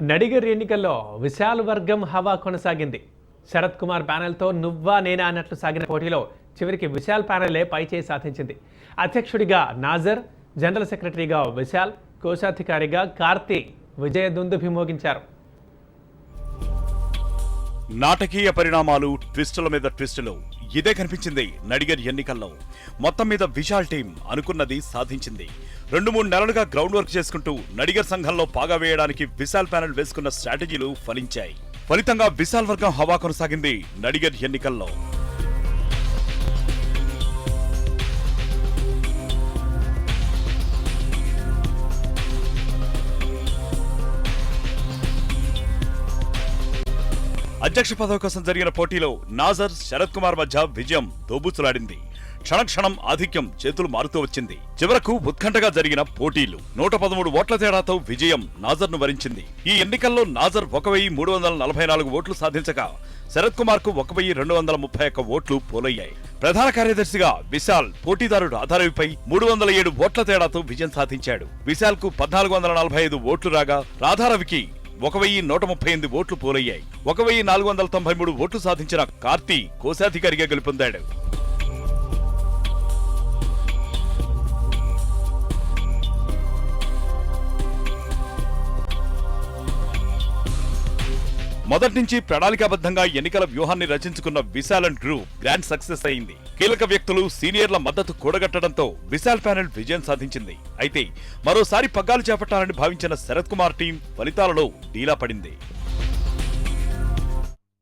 నడిగర్ ఎన్నికల్లో విశాల్ వర్గం హవా కొనసాగింది. శరత్ కుమార్ ప్యానెల్తో నువ్వా నేనా అన్నట్లు సాగిన పోటీలో చివరికి విశాల్ ప్యానెలే పైచేయి సాధించింది. అధ్యక్షుడిగా నాజర్, జనరల్ సెక్రటరీగా విశాల్, కోశాధికారిగా కార్తీ విజయ దుందుభి మోగించారు. నాటకీయ పరిణామాలు, ట్విస్టుల మీద ట్విస్టులు ఇదే కనిపించింది నడిగర్ ఎన్నికల్లో. మొత్తం మీద విశాల్ టీం అనుకున్నది సాధించింది. 2-3 నెలలుగా గ్రౌండ్ వర్క్ చేసుకుంటూ నడిగర్ సంఘంలో పాగా వేయడానికి విశాల్ ప్యానెల్ వేసుకున్న స్ట్రాటజీలు ఫలించాయి. ఫలితంగా విశాల్ వర్గం హవా కొనసాగింది నడిగర్ ఎన్నికల్లో. అధ్యక్ష పదవి కోసం జరిగిన పోటీలో నాజర్, శరత్ కుమార్ మధ్య విజయం దోబూచులాడింది. క్షణక్షణం ఆధిక్యం చేతులు మారుతూ వచ్చింది. చివరకు ఉత్కంఠగా జరిగిన పోటీలు 113 ఓట్ల తేడాతో విజయం నాజర్ ను వరించింది. ఈ ఎన్నికల్లో నాజర్ 1344 ఓట్లు సాధించగా శరత్ కుమార్ కు 1231 ఓట్లు పోలయ్యాయి. ప్రధాన కార్యదర్శిగా విశాల్ పోటీదారు రాధారవిపై 307 ఓట్ల తేడాతో విజయం సాధించాడు. విశాల్ కు 1445 ఓట్లు రాగా రాధారవికి 1138 ఓట్లు పోలయ్యాయి. 1493 ఓట్లు సాధించిన కార్తీ కోశాధికారిగా గెలుపొందాడు. మొదటి నుంచి ప్రణాళికాబద్ధంగా ఎన్నికల వ్యూహాన్ని రచించుకున్న Vishal and group grand success అయింది. కీలక వ్యక్తులు, సీనియర్ల మద్దతు కూడగట్టడంతో విశాల్ ప్యానెల్ విజయం సాధించింది. అయితే మరోసారి పగ్గాలు చేపట్టాలని భావించిన శరత్ కుమార్ టీం ఫలితాలలో డీలా పడింది.